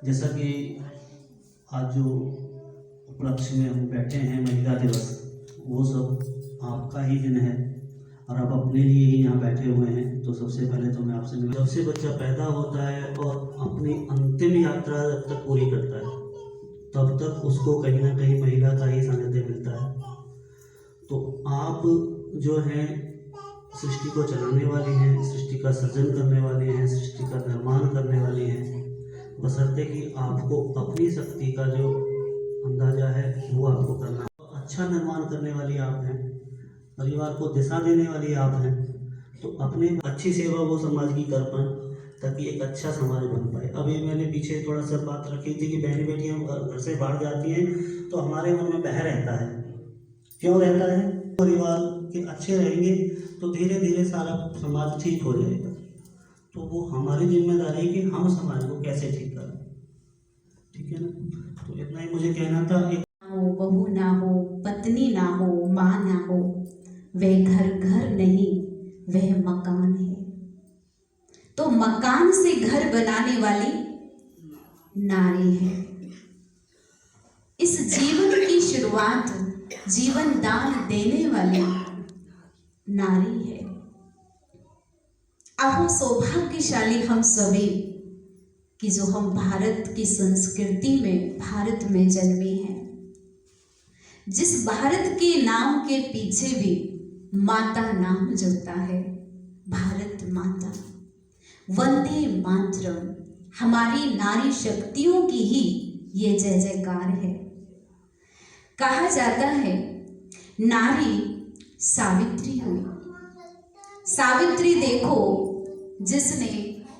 जैसा कि आज जो उपलक्ष्य में हम बैठे हैं महिला दिवस, वो सब आपका ही दिन है और आप अपने लिए ही यहाँ बैठे हुए हैं। तो सबसे पहले तो मैं आपसे जब से बच्चा पैदा होता है और अपनी अंतिम यात्रा जब तक पूरी करता है तब तक उसको कहीं ना कहीं महिला का ही सानिध्य मिलता है। तो आप जो हैं सृष्टि को चलाने वाले हैं, सृष्टि का सृजन करने वाले हैं, सृष्टि का निर्माण करने वाले हैं, बशर्ते कि आपको अपनी शक्ति का जो अंदाजा है वो आपको करना। अच्छा निर्माण करने वाली आप हैं, परिवार को दिशा देने वाली आप हैं, तो अपने अच्छी सेवा वो समाज की कर पाएं ताकि एक अच्छा समाज बन पाए। अभी मैंने पीछे थोड़ा सा बात रखी थी कि बहन बेटियां घर से बाहर जाती हैं तो हमारे मन में बह रहता है। क्यों रहता है? परिवार के अच्छे रहेंगे तो धीरे धीरे सारा समाज ठीक हो जाएगा। तो वो हमारी जिम्मेदारी है कि हम समाज को कैसे ठीक करें। ठीक है ना? तो इतना ही मुझे कहना था। हो, बहू ना हो, पत्नी ना हो, माँ ना हो, वह घर नहीं, वह मकान है। तो मकान से घर बनाने वाली नारी है। इस जीवन की शुरुआत जीवन दान देने वाली नारी है। अहो सौभाग्यशाली हम सभी कि जो हम भारत की संस्कृति में, भारत में जन्मे हैं, जिस भारत के नाम के पीछे भी माता नाम जुड़ता है, भारत माता। वंदे मातरम, हमारी नारी शक्तियों की ही ये जय जयकार है। कहा जाता है नारी सावित्री हुई। सावित्री देखो, जिसने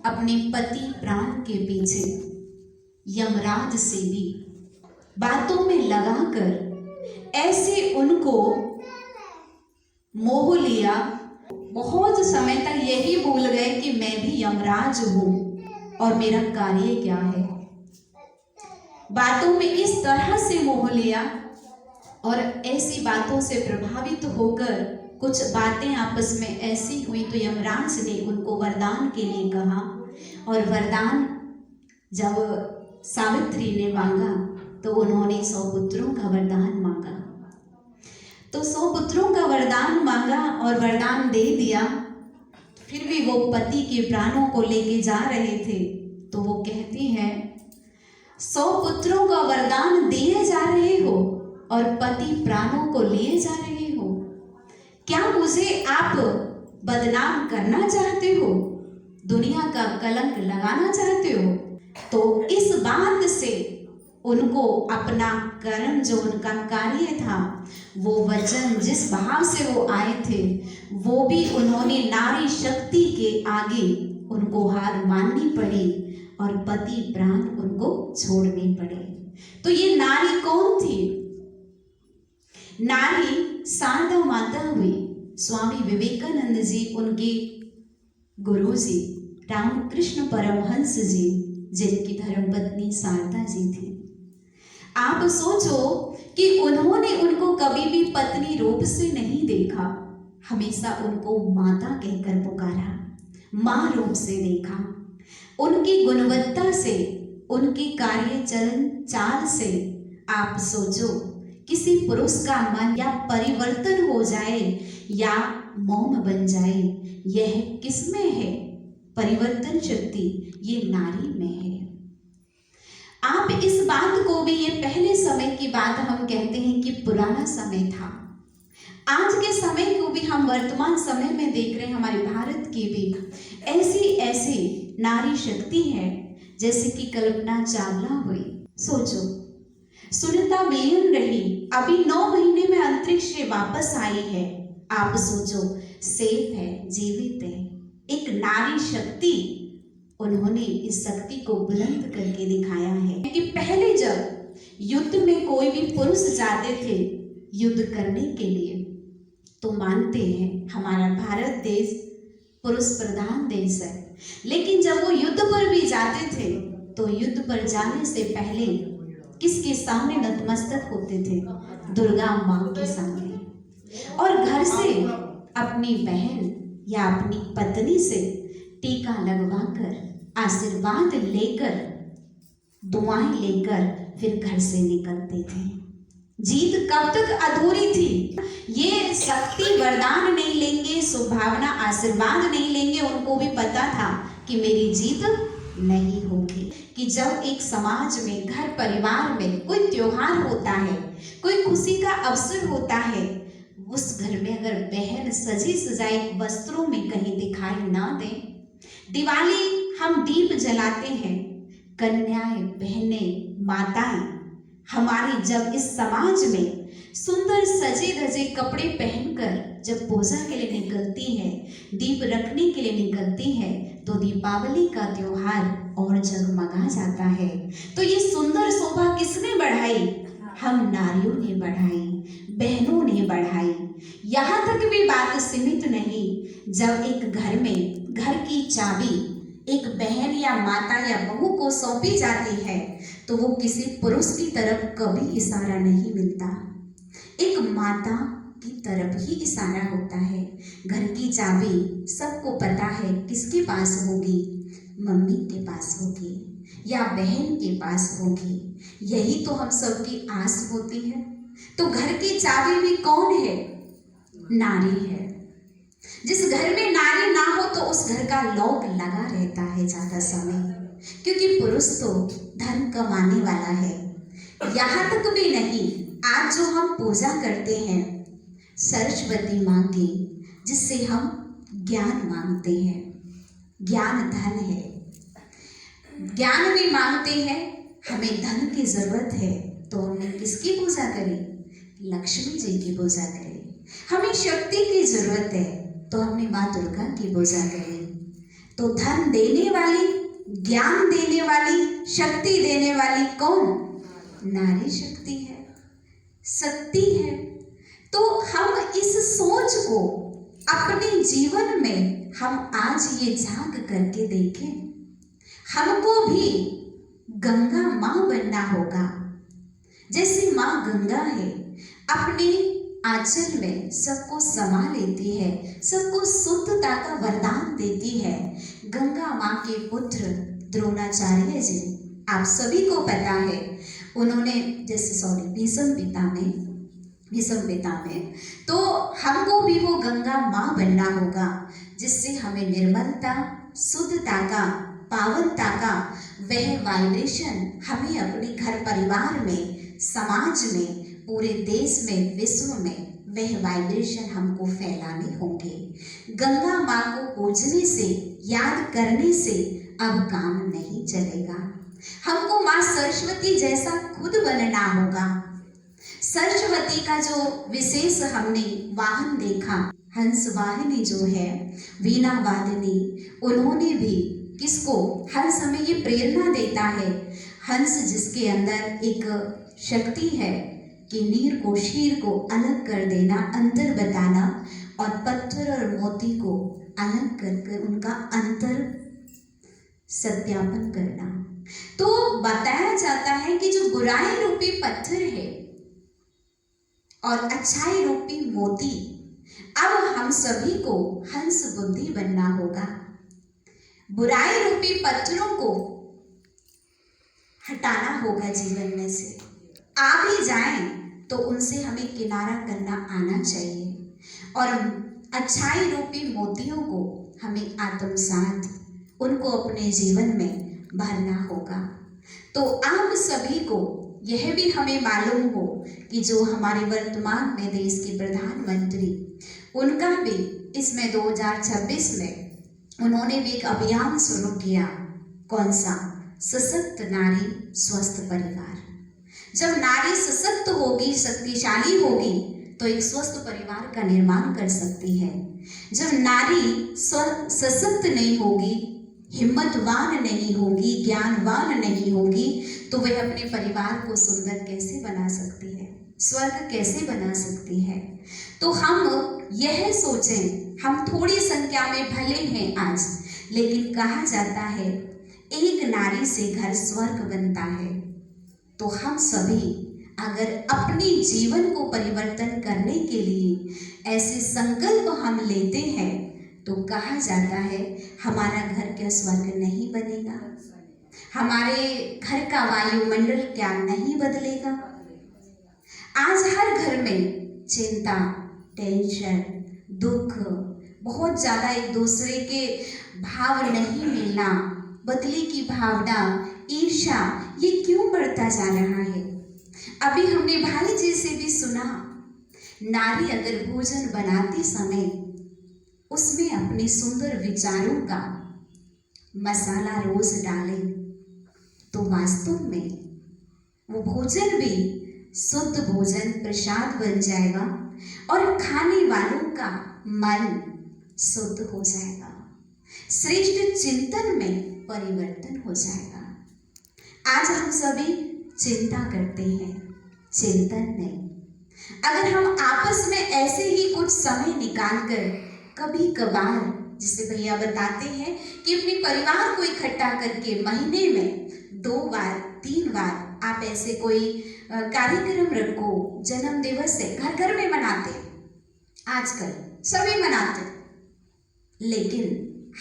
अपने पति प्राण के पीछे यमराज से भी बातों में लगाकर ऐसे उनको मोह लिया, बहुत समय तक यही भूल गए कि मैं भी यमराज हूं और मेरा कार्य क्या है। बातों में इस तरह से मोह लिया और ऐसी बातों से प्रभावित होकर कुछ बातें आपस में ऐसी हुई तो यमराज ने उनको वरदान के लिए कहा। और वरदान जब सावित्री ने मांगा तो उन्होंने 100 पुत्रों का वरदान मांगा। तो 100 पुत्रों का वरदान मांगा और वरदान दे दिया। फिर भी वो पति के प्राणों को लेके जा रहे थे तो वो कहती हैं 100 पुत्रों का वरदान दिए जा रहे हो और पति प्राणों को लिए जा रहे हो, क्या मुझे आप बदनाम करना चाहते हो, दुनिया का कलंक लगाना चाहते हो? तो इस बात से उनको अपना कर्म, जो उनका कार्य था, वो वचन, जिस भाव से वो आए थे, वो भी उन्होंने नारी शक्ति के आगे उनको हार माननी पड़ी और पति प्राण उनको छोड़ने पड़े। तो ये नारी कौन थी? नारी शारदा माता हुई। स्वामी विवेकानंद जी, उनके गुरु जी रामकृष्ण परमहंस जी, जिनकी धर्मपत्नी शारदा जी थी। आप सोचो कि उन्होंने उनको कभी भी पत्नी रूप से नहीं देखा, हमेशा उनको माता कहकर पुकारा, माँ रूप से देखा। उनकी गुणवत्ता से, उनके कार्य चलन चाल से आप सोचो किसी पुरुष का मन या परिवर्तन हो जाए या मोम बन जाए, यह किसमें है? परिवर्तन शक्ति ये नारी में है। आप इस बात को भी, ये पहले समय की बात हम कहते हैं कि पुराना समय था। आज के समय को भी हम वर्तमान समय में देख रहे हैं, हमारे भारत की भी ऐसी ऐसी नारी शक्ति है, जैसे कि कल्पना चावला हुई। सोचो, सुनीता विलियम रही, अभी 9 महीने में अंतरिक्ष से वापस आई है। आप सोचो, सेफ है, जीवित है, एक नारी शक्ति। उन्होंने इस शक्ति को बुलंद करके दिखाया है कि पहले जब युद्ध में कोई भी पुरुष जाते थे युद्ध करने के लिए, तो मानते हैं हमारा भारत देश पुरुष प्रधान देश है, लेकिन जब वो युद्ध पर भी जाते थे तो युद्ध पर जाने से पहले किसके सामने नतमस्तक होते थे? दुर्गा माँ के सामने। और घर से अपनी बहन या अपनी पत्नी से टीका लगवाकर, आशीर्वाद लेकर दुआएं लेकर फिर घर से निकलते थे। जीत कब तक अधूरी थी? ये शक्ति वरदान नहीं लेंगे, सुभावना आशीर्वाद नहीं लेंगे, उनको भी पता था कि मेरी जीत नहीं होगी। कि जब एक समाज में, घर परिवार में कोई त्योहार होता है, कोई खुशी का अवसर होता है, उस घर में अगर बहन सजी सजाई वस्त्रों में कहीं दिखाई ना दे, दिवाली हम दीप जलाते हैं, कन्याएं, बहनें, माताएं हमारी जब इस समाज में सुंदर सजे धजे कपड़े पहनकर जब पूजा के लिए निकलती है, दीप रखने के लिए निकलती है, तो दीपावली का त्योहार और जगमगा जाता है। तो ये सुंदर शोभा किसने बढ़ाई? हम नारियों ने बढ़ाई, बहनों ने बढ़ाई। यहाँ तक भी बात सीमित नहीं, जब एक घर में घर की चाबी एक बहन या माता या बहू को सौंपी जाती है, तो वो किसी पुरुष की तरफ कभी इशारा नहीं मिलता, एक माता की तरफ ही इशारा होता है। घर की चाबी सबको पता है किसके पास होगी, मम्मी के पास होगी या बहन के पास होगी। यही तो हम सबकी आस होती है। तो घर की चाबी भी कौन है? नारी है। जिस घर में नारी ना हो तो उस घर का लॉक लगा रहता है ज्यादा समय, क्योंकि पुरुष तो धन कमाने वाला है। यहाँ तक भी नहीं, आज जो हम पूजा करते हैं सरस्वती माँ की, जिससे हम ज्ञान मांगते हैं, ज्ञान धन है, ज्ञान भी मांगते हैं, हमें धन की जरूरत है, तो हमने किसकी पूजा करी? लक्ष्मी जी की पूजा करी। हमें शक्ति की जरूरत है, तो हमने माँ दुर्गा की पूजा करी। तो धन देने वाली, ज्ञान देने वाली, शक्ति देने वाली कौन? नारी शक्ति है, शक्ति है। तो हम इस सोच को अपने जीवन में हम आज ये झांक करके देखें, हमको भी गंगा माँ बनना होगा। जैसे माँ गंगा है, अपने आंचल में सबको समा लेती है, सबको शुद्धता का वरदान देती है। गंगा माँ के पुत्र द्रोणाचार्य जी, आप सभी को पता है, उन्होंने भीष्म पिता में, तो हमको भी वो गंगा माँ बनना होगा, जिससे हमें निर्मलता, शुद्धता का, पावनता का वह वाइब्रेशन हमें अपने घर परिवार में, समाज में, पूरे देश में, विश्व में वह वाइब्रेशन हमको फैलाने होंगे। गंगा माँ को पूजने से, याद करने से अब काम नहीं चलेगा। हमको माँ सरस्वती जैसा खुद बनना होगा। सरस्वती का जो विशेष हमने वाहन देखा, हंस वाहिनी जो है, वीणा वादिनी, उन्होंने भी किसको? हंस हमें ये प्रेरणा देता है, हंस जिसके अंदर एक शक्ति है कि नीर को, शीर को अलग कर देना, अंतर बताना, और पत्थर और मोती को अलग कर उनका अंतर सत्यापन करना। तो बताया जाता है कि जो बुराई रूपी पत्थर है और अच्छाई रूपी मोती, अब हम सभी को हंस बुद्धि बनना होगा। बुराई रूपी पत्थरों को हटाना होगा जीवन में से। आ भी जाएं तो उनसे हमें किनारा करना आना चाहिए, और अच्छाई रूपी मोतियों को हमें आत्मसात, उनको अपने जीवन में भरना होगा। तो आप सभी को यह भी हमें मालूम हो कि जो हमारे वर्तमान में देश के प्रधानमंत्री, उनका भी इसमें 2026 में उन्होंने भी एक अभियान शुरू किया। कौन सा? सशक्त नारी स्वस्थ परिवार। जब नारी सशक्त होगी, शक्तिशाली होगी, तो एक स्वस्थ परिवार का निर्माण कर सकती है। जब नारी सशक्त नहीं होगी, हिम्मतवान नहीं होगी, ज्ञानवान नहीं होगी, तो वह अपने परिवार को सुंदर कैसे बना सकती है, स्वर्ग कैसे बना सकती है। तो हम यह सोचें, हम थोड़ी संख्या में भले हैं आज, लेकिन कहा जाता है एक नारी से घर स्वर्ग बनता है। तो हम सभी अगर अपने जीवन को परिवर्तन करने के लिए ऐसे संकल्प हम लेते हैं, तो कहा जाता है हमारा घर क्या स्वर्ग नहीं बनेगा? हमारे घर का वायुमंडल क्या नहीं बदलेगा? आज हर घर में चिंता, टेंशन, दुख, बहुत ज्यादा एक दूसरे के भाव नहीं मिलना, बदले की भावना, ईर्ष्या, ये क्यों बढ़ता जा रहा है? अभी हमने भाई जी से भी सुना, नारी अगर भोजन बनाते समय उसमें अपने सुंदर विचारों का मसाला रोज डाले तो वास्तव में वो भोजन भी शुद्ध भोजन, प्रसाद बन जाएगा और खाने वालों का मन शुद्ध हो जाएगा, श्रेष्ठ चिंतन में परिवर्तन हो जाएगा। आज हम सभी चिंता करते हैं, चिंतन नहीं। अगर हम आपस में ऐसे ही कुछ समय निकालकर कभी कभार, जिसे भैया बताते हैं कि अपने परिवार को इकट्ठा करके महीने में 2 बार 3 बार आप ऐसे कोई कार्यक्रम रखो, जन्म दिवस है, घर घर में मनाते, आजकल सभी मनाते, लेकिन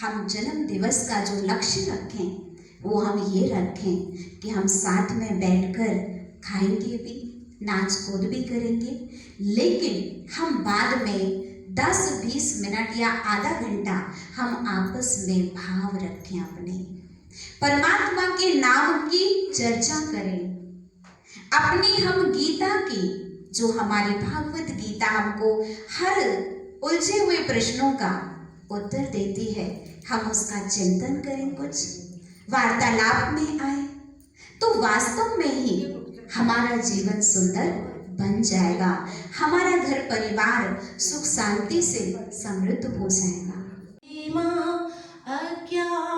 हम जन्म दिवस का जो लक्ष्य रखें वो हम ये रखें कि हम साथ में बैठकर खाएंगे भी, नाच कूद भी करेंगे, लेकिन हम बाद में 10-20 मिनट या आधा घंटा हम आपस में भाव रखें, अपने परमात्मा के नाम की चर्चा करें, अपनी हम गीता की, जो हमारी भागवत गीता हमको हर उलझे हुए प्रश्नों का उत्तर देती है, हम उसका चिंतन करें, कुछ वार्तालाप में आए तो वास्तव में ही हमारा जीवन सुंदर बन जाएगा, हमारा घर परिवार सुख शांति से समृद्ध हो जाएगा। अज्ञान